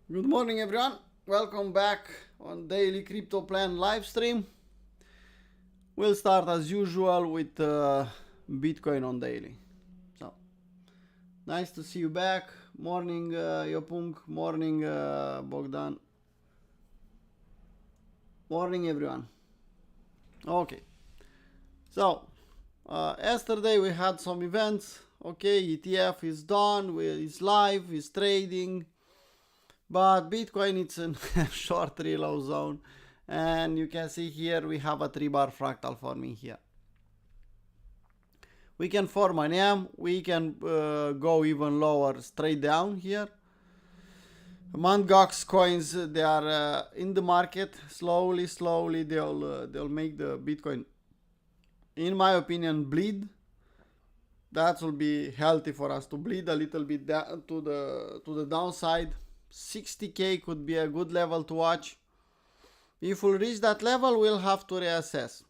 Good morning, everyone. Welcome back on Daily Crypto Plan live stream. We'll start as usual with Bitcoin on daily. So, nice to see you back. Morning, Yopung. Morning, Bogdan. Morning, everyone. Okay. So, yesterday we had some events. Okay, ETF is done. It's live. It's trading. But Bitcoin, it's in short reload zone, and you can see here we have a 3-bar fractal forming here. We can form an M, we can go even lower, straight down here. Mt. Gox coins, they are in the market. Slowly they'll make the Bitcoin, in my opinion, bleed. That will be healthy for us to bleed a little bit to the downside. 60k could be a good level to watch. If we reach that level, we'll have to reassess.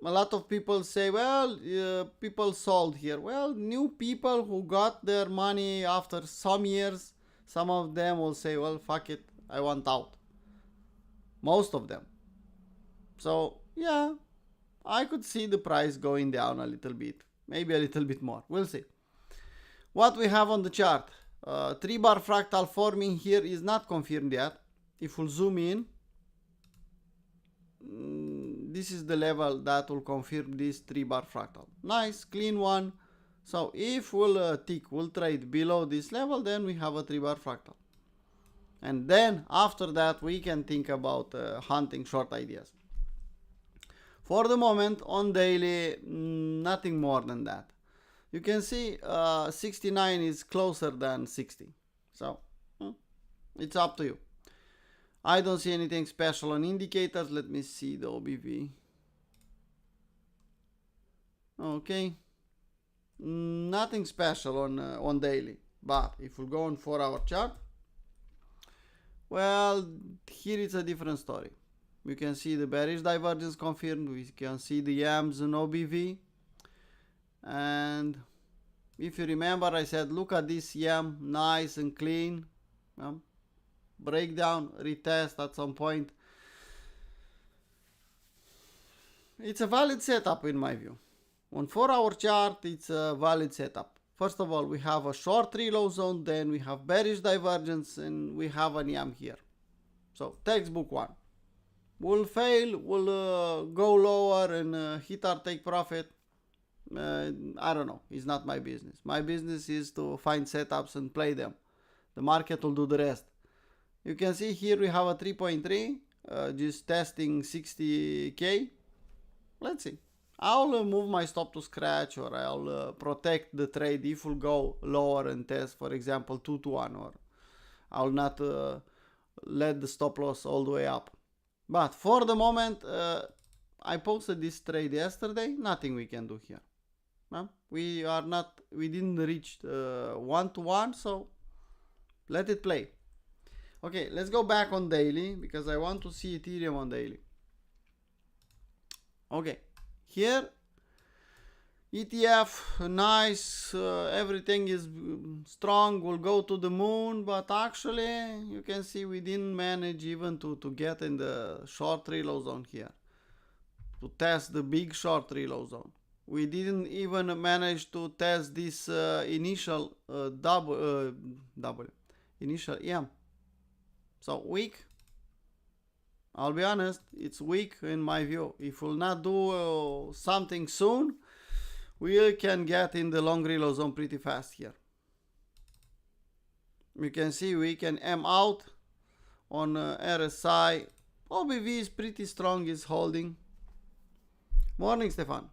A lot of people say, well, people sold here. Well, new people who got their money after some years, some of them will say, well, fuck it, I want out. Most of them. So, yeah, I could see the price going down a little bit. Maybe a little bit more. We'll see. What we have on the chart. 3-bar fractal forming here is not confirmed yet. If we'll zoom in, this is the level that will confirm this 3-bar fractal. Nice, clean one. So if we'll trade below this level, then we have a 3-bar fractal. And then after that, we can think about hunting short ideas. For the moment, on daily, nothing more than that. You can see 69 is closer than 60. So, it's up to you. I don't see anything special on indicators. Let me see the OBV. Okay. Nothing special on daily. But if we go on 4-hour chart, well, here it's a different story. You can see the bearish divergence confirmed. We can see the YAMS and OBV. And if you remember, I said, look at this YAM, nice and clean. Breakdown, retest at some point. It's a valid setup in my view. On 4-hour chart, it's a valid setup. First of all, we have a short reload zone, then we have bearish divergence, and we have an YAM here. So, textbook one. We'll fail, we'll go lower and hit our take profit. I don't know. It's not my business. My business is to find setups and play them. The market will do the rest. You can see here we have a 3.3, just testing 60k. Let's see. I'll move my stop to scratch, or I'll protect the trade if we'll go lower and test, for example, 2 to 1, or I'll not let the stop loss all the way up. But for the moment, I posted this trade yesterday. Nothing we can do here. We didn't reach 1 to 1, so let it play. Okay, let's go back on daily because I want to see Ethereum on daily. Okay, here ETF, nice, everything is strong, will go to the moon, but actually you can see we didn't manage even to get in the short reload zone here, to test the big short reload zone. We didn't even manage to test this initial initial EM. So weak. I'll be honest, it's weak in my view. If we'll not do something soon, we can get in the long reload zone pretty fast here. You can see we can M out on RSI. OBV is pretty strong, is holding. Morning, Stefan.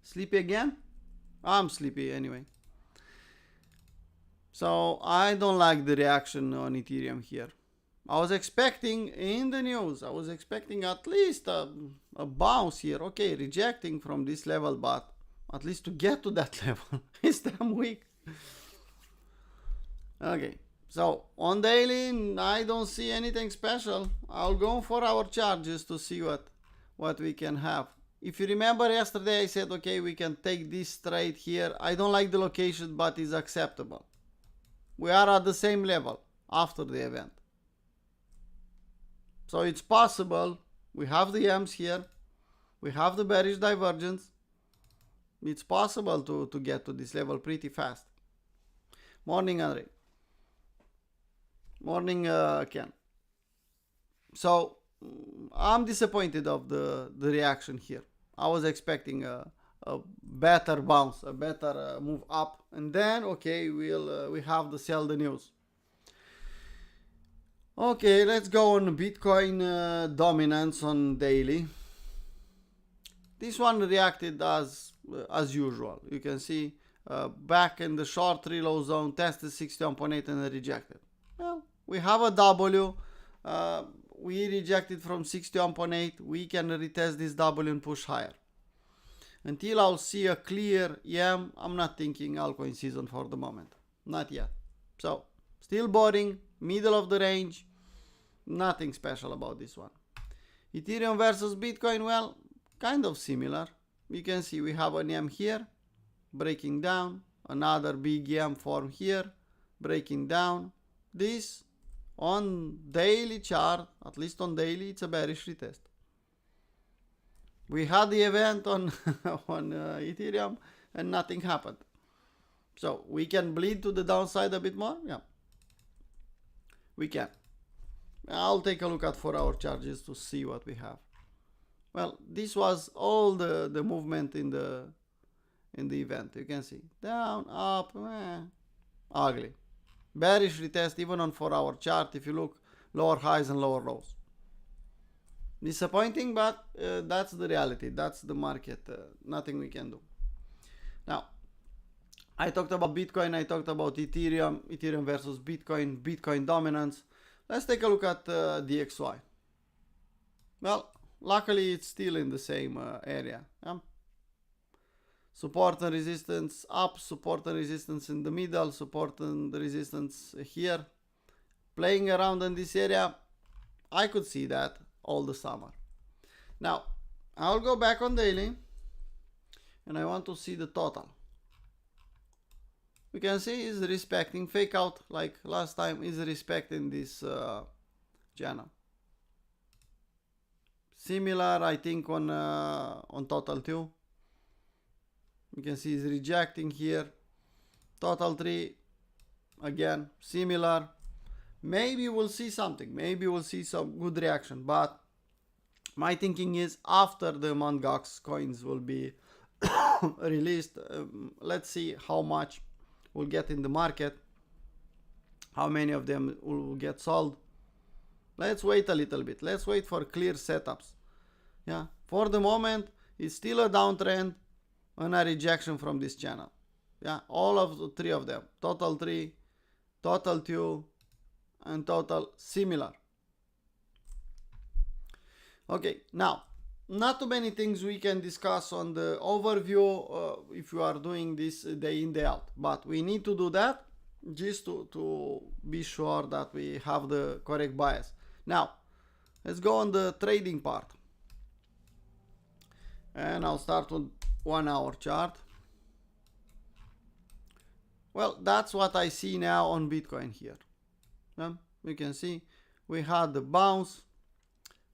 Sleepy again? I'm sleepy anyway. So I don't like the reaction on Ethereum here. I was expecting in the news, I was expecting at least a bounce here. Okay, rejecting from this level, but at least to get to that level. It's damn weak. Okay, so on daily, I don't see anything special. I'll go for our chart just to see what we can have. If you remember yesterday, I said, okay, we can take this trade here. I don't like the location, but it's acceptable. we are at the same level after the event. So it's possible. We have the M's here. We have the bearish divergence. It's possible to get to this level pretty fast. Morning, Andre. Morning, Ken. So I'm disappointed of the reaction here. I was expecting a better bounce, a better move up, and then okay, we have to sell the news. Okay, let's go on Bitcoin dominance on daily. This one reacted as usual. You can see back in the short 3 low zone, tested 61.8 and rejected. Well, we have a W. We rejected from 61.8. We can retest this W and push higher. Until I'll see a clear EM, I'm not thinking altcoin season for the moment. Not yet. So, still boring, middle of the range. Nothing special about this one. Ethereum versus Bitcoin, well, kind of similar. You can see we have an EM here, breaking down. Another big EM form here, breaking down. This, on daily chart, at least on daily, it's a bearish retest. We had the event on Ethereum and nothing happened. So we can bleed to the downside a bit more? Yeah. We can. I'll take a look at 4-hour charges to see what we have. Well, this was all the movement in the event. You can see down, up, ugly. Bearish retest even on 4-hour chart if you look lower highs and lower lows. Disappointing, but that's the reality. That's the market. Nothing we can do. Now, I talked about Bitcoin. I talked about Ethereum. Ethereum versus Bitcoin. Bitcoin dominance. Let's take a look at DXY. Well, luckily it's still in the same area. Yeah? Support and resistance up. Support and resistance in the middle. Support and resistance here. Playing around in this area. I could see that all the summer. Now, I'll go back on daily and I want to see the total. We can see is respecting fake out like last time, is respecting this channel. Similar, I think, on total 2. You can see is rejecting here. Total 3 again similar. Maybe we'll see something. Maybe we'll see some good reaction. But my thinking is after the Mt. Gox coins will be released, let's see how much we'll get in the market. How many of them will get sold. Let's wait a little bit. Let's wait for clear setups. Yeah. For the moment, it's still a downtrend and a rejection from this channel. Yeah. All of the 3 of them. Total 3, total 2, and total similar. Okay, now not too many things we can discuss on the overview if you are doing this day in day out, but we need to do that just to be sure that we have the correct bias. Now let's go on the trading part and I'll start with 1-hour chart. Well, that's what I see now on Bitcoin here. You can see we had the bounce,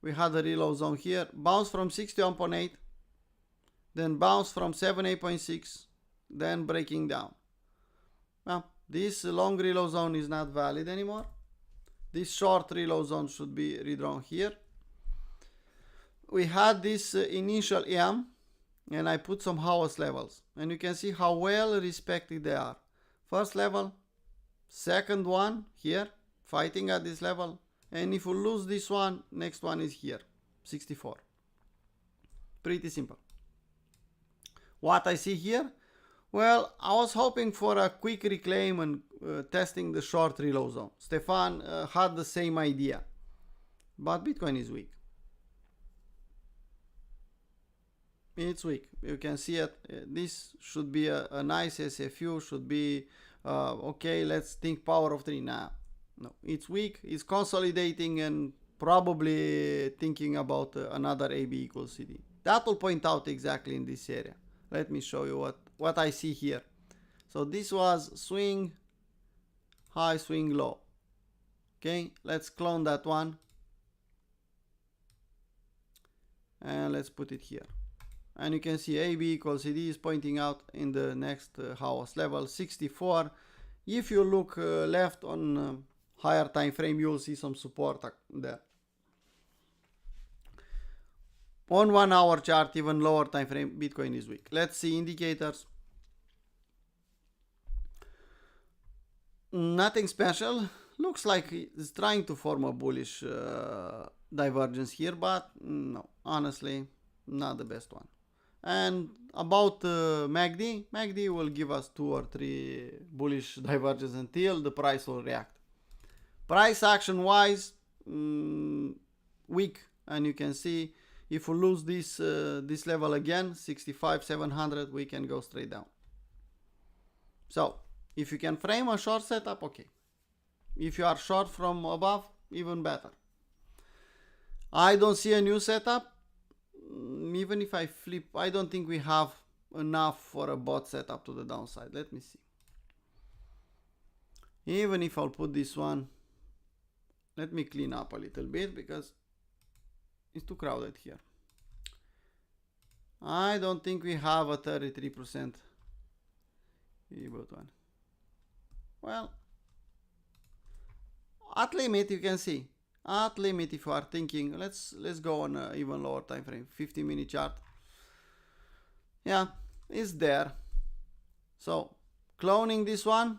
we had the reload zone here, bounce from 61.8, then bounce from 78.6, then breaking down. Well, this long reload zone is not valid anymore. This short reload zone should be redrawn here. We had this initial EM and I put some hours levels and you can see how well respected they are. First level, second one here, fighting at this level, and if you lose this one, next one is here, 64. Pretty simple. What I see here? Well, I was hoping for a quick reclaim and testing the short reload zone. Stefan had the same idea, but Bitcoin is weak. It's weak. You can see it. This should be a nice SFU, should be okay, let's think power of 3. Nah, no, it's weak, it's consolidating and probably thinking about another AB equals CD. That will point out exactly in this area. Let me show you what I see here. So this was swing, high, swing low. Okay, let's clone that one. And let's put it here. And you can see AB equals CD is pointing out in the next hours level 64. If you look left on higher time frame, you'll see some support there. On 1 hour chart, even lower time frame, Bitcoin is weak. Let's see indicators. Nothing special. Looks like it's trying to form a bullish divergence here, but no, honestly, not the best one. And about MACD will give us 2 or 3 bullish divergences until the price will react. Price action wise, weak, and you can see if we lose this level again, 65,700, we can go straight down. So if you can frame a short setup, okay. If you are short from above, even better. I don't see a new setup. Even if I flip, I don't think we have enough for a bot setup to the downside. Let me see. Even if I'll put this one, let me clean up a little bit because it's too crowded here. I don't think we have a 33% bot one. Well, at limit you can see. At limit, if you are thinking, let's go on a even lower time frame, 50-minute chart. Yeah, it's there. So cloning this one,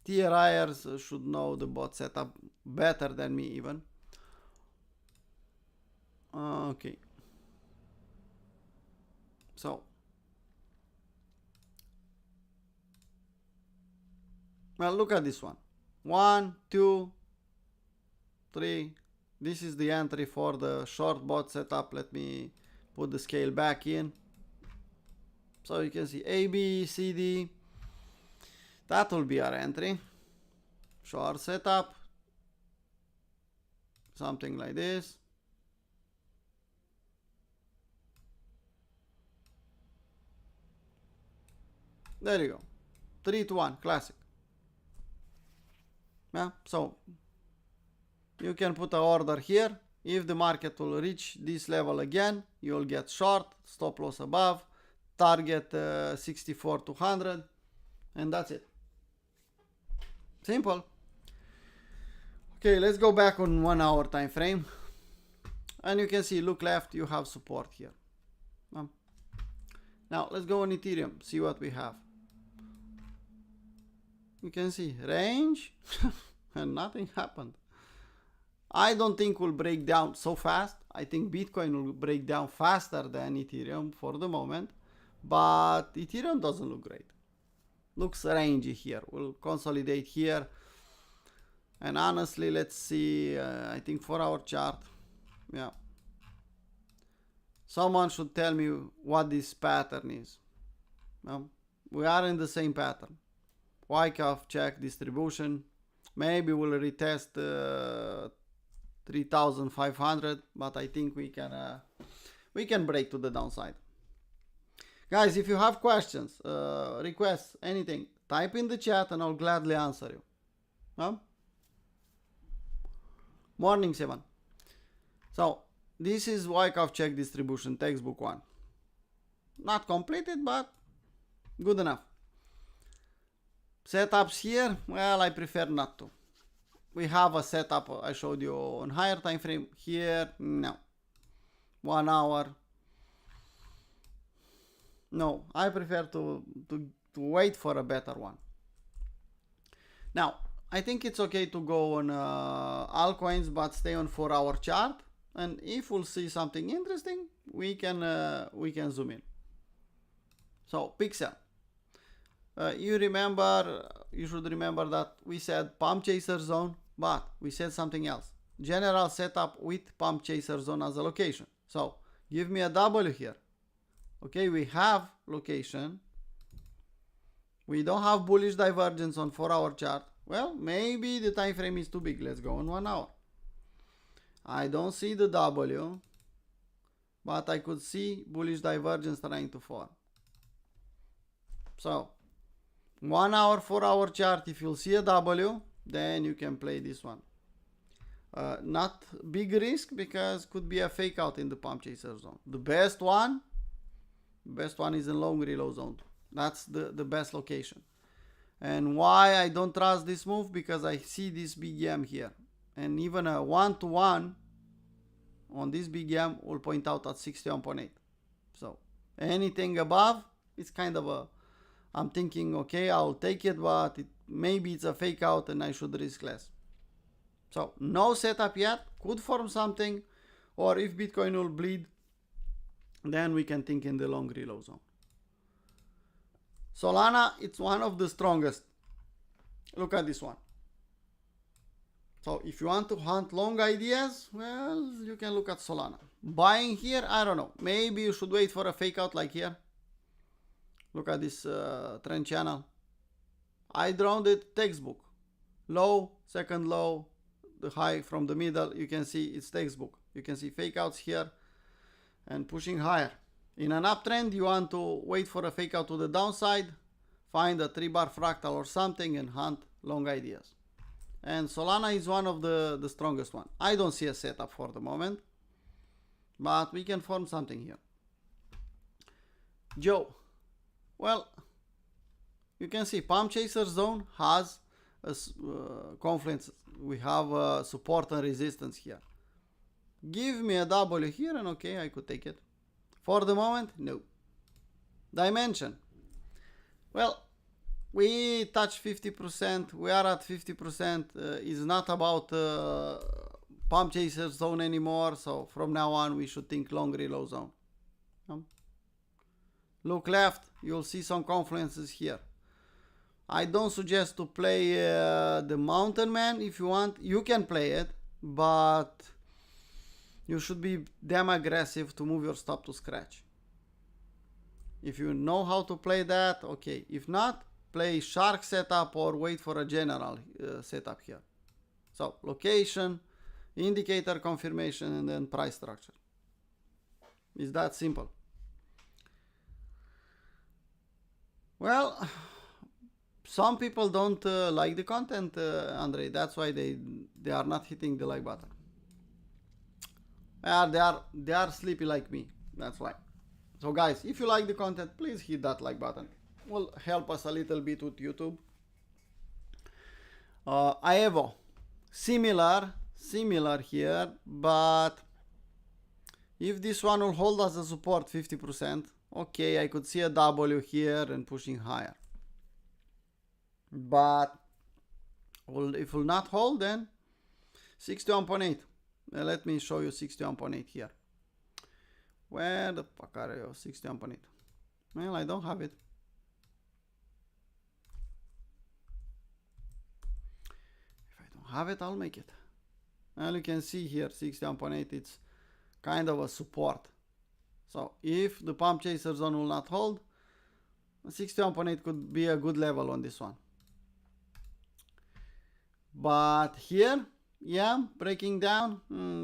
TRIers should know the bot setup better than me even. Okay. So, well, look at this one. 1, 2, 3. This is the entry for the short bot setup. Let me put the scale back in. So you can see A, B, C, D. That will be our entry. Short setup. Something like this. There you go. 3 to 1, classic. Yeah, so you can put an order here. If the market will reach this level again, you'll get short, stop loss above, target 64,200, and that's it. Simple. Okay, let's go back on 1 hour time frame. And you can see, look left, you have support here. Now let's go on Ethereum, see what we have. You can see range and nothing happened. I don't think we'll break down so fast. I think Bitcoin will break down faster than Ethereum for the moment, but Ethereum doesn't look great. Looks rangy here. We'll consolidate here. And honestly, let's see, I think 4 hour chart. Yeah. Someone should tell me what this pattern is. We are in the same pattern. Wyckoff check distribution. Maybe we'll retest 3,500, but I think we can break to the downside. Guys, if you have questions, requests, anything, type in the chat and I'll gladly answer you. Morning 7. So this is Wyckoff check distribution textbook 1. Not completed, but good enough. Setups here, well, I prefer not to. We have a setup I showed you on higher time frame. Here, no. 1 hour. No, I prefer to wait for a better one. Now, I think it's okay to go on altcoins, but stay on 4 hour chart. And if we'll see something interesting, we can zoom in. So, Pixel. You should remember that we said pump chaser zone, but we said something else. General setup with pump chaser zone as a location. So give me a W here. Okay, we have location. We don't have bullish divergence on 4 hour chart. Well, maybe the time frame is too big. Let's go on 1 hour. I don't see the W, but I could see bullish divergence trying to form. So 1 hour, 4 hour chart, if you'll see a W, then you can play this one. Not big risk because could be a fake out in the pump chaser zone. The best one is in long reload zone. That's the best location. And why I don't trust this move? Because I see this big M here, and even a 1-to-1 on this big M will point out at 61.8. So anything above, it's kind of a, I'm thinking, okay, I'll take it, but maybe it's a fake out and I should risk less. So no setup yet, could form something, or if Bitcoin will bleed, then we can think in the long reload zone. Solana, it's one of the strongest. Look at this one. So if you want to hunt long ideas, well, you can look at Solana. Buying here, I don't know. Maybe you should wait for a fake out like here. Look at this trend channel. I drawn the textbook. Low, second low, the high from the middle. You can see it's textbook. You can see fake outs here and pushing higher. In an uptrend, you want to wait for a fake out to the downside, find a 3-bar fractal or something and hunt long ideas. And Solana is one of the strongest one. I don't see a setup for the moment, but we can form something here. Joe, well, you can see pump chaser zone has a confluence. We have support and resistance here. Give me a W here and okay, I could take it. For the moment, no. Dimension. Well, we touched 50%. We are at 50%. It's not about pump chaser zone anymore. So from now on, we should think long reload zone. Look left. You'll see some confluences here. I don't suggest to play the Mountain Man. If you want, you can play it, but you should be damn aggressive to move your stop to scratch. If you know how to play that, okay. If not, play shark setup or wait for a general setup here. So location, indicator confirmation, and then price structure. It's that simple. Well, some people don't like the content, Andre. That's why they are not hitting the like button. They are sleepy like me. That's why. So guys, if you like the content, please hit that like button. Will help us a little bit with YouTube. Aevo, similar here, but if this one will hold as a support 50%, okay, I could see a W here and pushing higher. But if it will not hold, then 61.8. Let me show you 61.8 here. Where the fuck are you? 61.8. Well, I don't have it. If I don't have it, I'll make it. Well, you can see here 61.8. It's kind of a support. So if the pump chaser zone will not hold, 61.8 could be a good level on this one. But here, yeah, breaking down,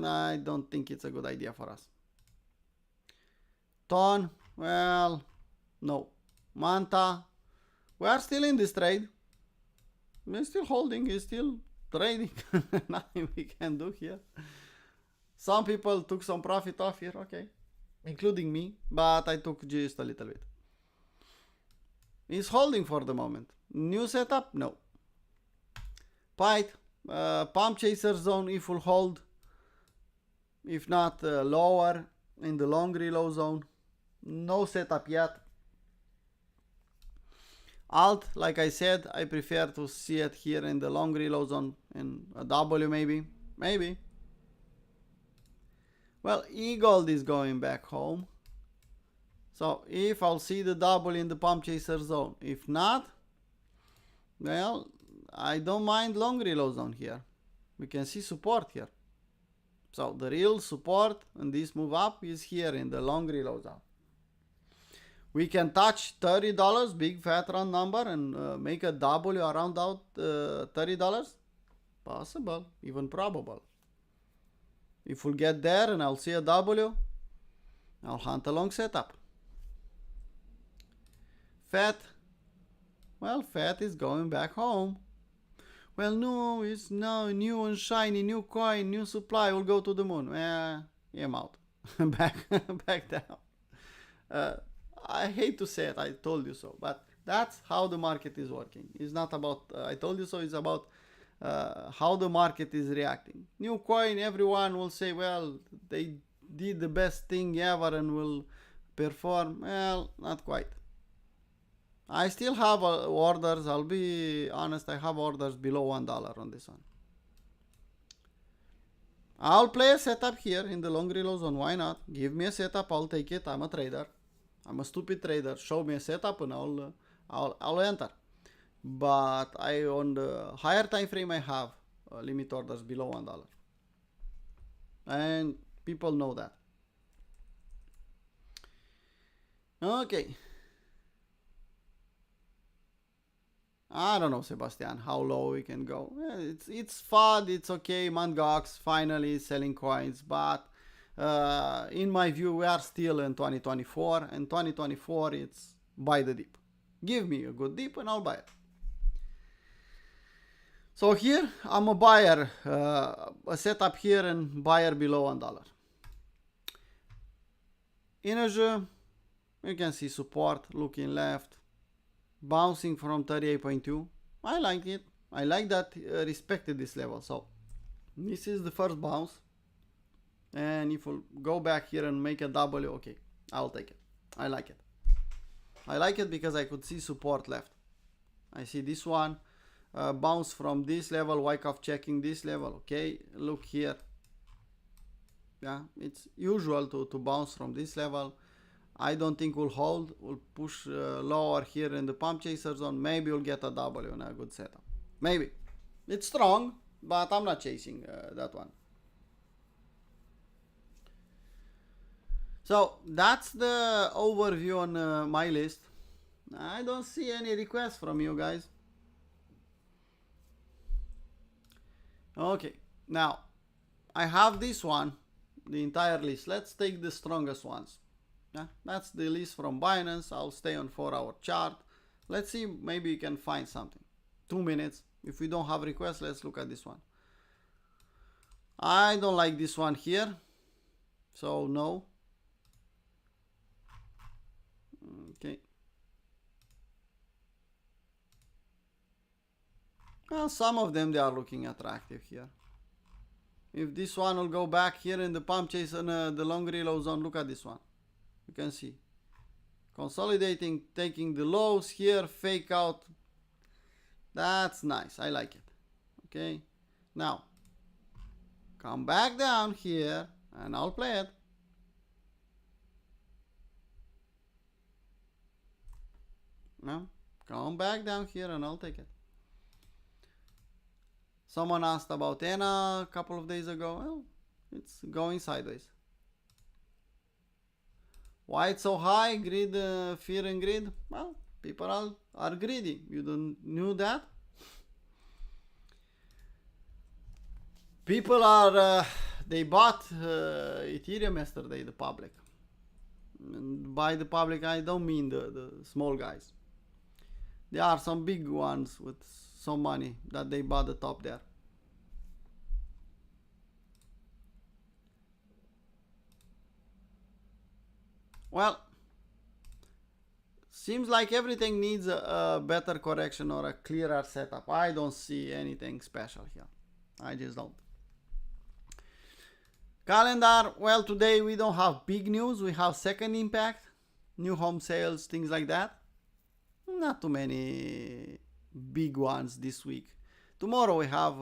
I don't think it's a good idea for us. Ton, well, no. Manta, we are still in this trade. We're still holding, we're still trading. Nothing we can do here. Some people took some profit off here, okay, including me, but I took just a little bit. It's holding for the moment. New setup? No. Pyth, pump chaser zone if will hold. If not, lower in the long reload zone. No setup yet. Alt, like I said, I prefer to see it here in the long reload zone, in a W maybe. Well, E-Gold is going back home. So if I'll see the W in the pump chaser zone, if not, well, I don't mind long reload zone here. We can see support here. So the real support and this move up is here in the long reload zone. We can touch $30, big fat round number, and make a W around out $30. Possible, even probable. If we'll get there and I'll see a W, I'll hunt a long setup. Fat, Well, fat is going back home. Well, no, it's no new and shiny, new coin, new supply will go to the moon. I'm out. back, back down. Uh, I hate to say it, I told you so, but that's how the market is working. It's not about I told you so, it's about how the market is reacting. New coin, everyone will say, well, they did the best thing ever and will perform. Well, not quite. I still have orders, I'll be honest, I have orders below $1 on this one. I'll play a setup here in the long reload zone, why not? Give me a setup, I'll take it, I'm a trader. I'm a stupid trader. Show me a setup and I'll enter. But I on the higher time frame I have limit orders below $1, and people know that. Okay. I don't know, Sebastian, how low we can go. It's fun, it's okay. Mangox finally selling coins, but in my view, we are still in 2024, and 2024 it's buy the dip. Give me a good dip and I'll buy it. So here I'm a buyer, a setup here and buyer below $1. Energy, you can see support, looking left, bouncing from 38.2. I like it. I like that respected this level. So this is the first bounce. And if we'll go back here and make a W, okay, I'll take it. I like it. I like it because I could see support left. I see this one, bounce from this level, Wyckoff checking this level, okay, look here. Yeah, it's usual to bounce from this level. I don't think we'll hold, we'll push lower here in the pump chaser zone, maybe we'll get a W in a good setup. Maybe. It's strong, but I'm not chasing that one. So that's the overview on my list. I don't see any requests from you guys. Okay, now I have this one, the entire list. Let's take the strongest ones. Yeah, that's the list from Binance. I'll stay on 4-hour chart. Let's see, maybe you can find something. 2 minutes. If we don't have requests, let's look at this one. I don't like this one here, so no. Okay. Well, some of them, they are looking attractive here. If this one will go back here in the pump chase and the long reload zone, look at this one. You can see. Consolidating, taking the lows here, fake out. That's nice. I like it. Okay. Now, come back down here and I'll play it. No, come back down here and I'll take it. Someone asked about ENA a couple of days ago. Well, it's going sideways. Why it's so high? Greed, fear and greed? Well, people are greedy. You don't knew that? People are, they bought Ethereum yesterday, the public. And by the public, I don't mean the small guys. There are some big ones with some money that they bought the top there. Well, seems like everything needs a better correction or a clearer setup. I don't see anything special here. I just don't. Calendar, well, today we don't have big news. We have second impact, new home sales, things like that. Not too many big ones this week. Tomorrow we have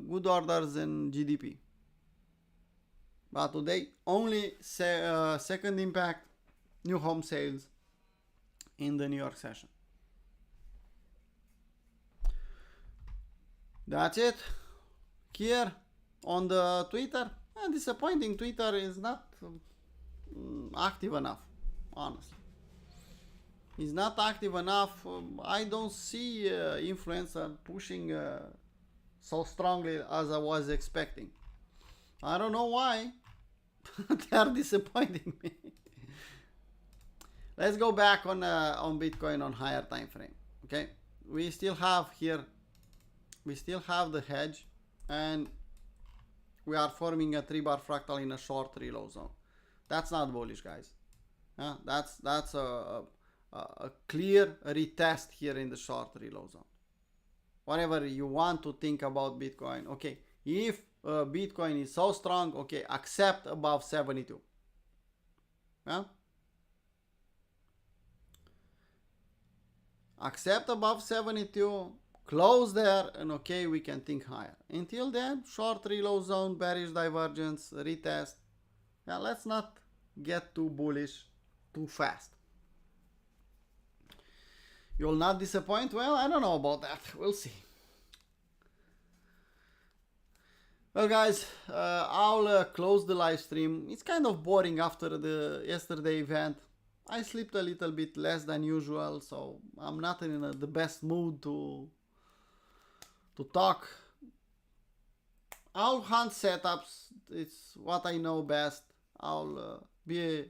good orders in GDP. But today only second impact, new home sales in the New York session. That's it. Here on the Twitter, disappointing. Twitter is not active enough, honestly. It's not active enough. I don't see influencer pushing so strongly as I was expecting. I don't know why. They are disappointing me. Let's go back on Bitcoin on higher time frame. Okay, we still have here, we still have the hedge, and we are forming a 3-bar fractal in a short reload zone. That's not bullish, guys. That's a clear retest here in the short reload zone. Whatever you want to think about Bitcoin, okay, if Bitcoin is so strong, okay, accept above 72. Yeah? Accept above 72, close there, and okay, we can think higher. Until then, short reload zone, bearish divergence, retest. Yeah, let's not get too bullish too fast. You'll not disappoint? Well, I don't know about that. We'll see. Well, guys, I'll close the live stream. It's kind of boring after the yesterday event. I slept a little bit less than usual, so I'm not in the best mood to talk. I'll hunt setups. It's what I know best. I'll be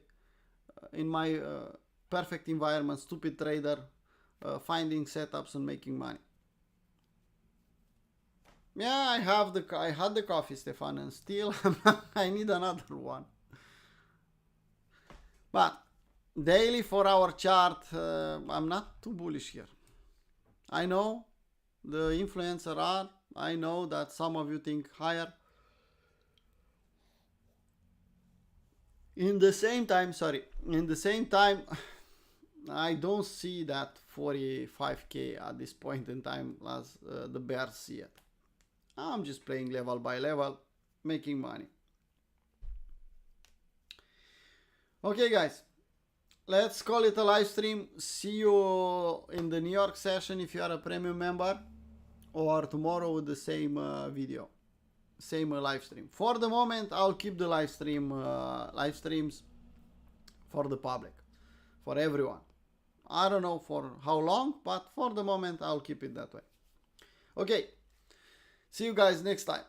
in my perfect environment, stupid trader, finding setups and making money. Yeah, I had the coffee, Stefan, and still I need another one. But daily 4-hour chart, I'm not too bullish here. I know the influencer are. I know that some of you think higher. In the same time, I don't see that 45k at this point in time as the bears see it. I'm just playing level by level, making money. Okay, guys, let's call it a live stream. See you in the New York session if you are a premium member, or tomorrow with the same video, same live stream. For the moment, I'll keep the live streams for the public, for everyone. I don't know for how long, but for the moment, I'll keep it that way. Okay. See you guys next time.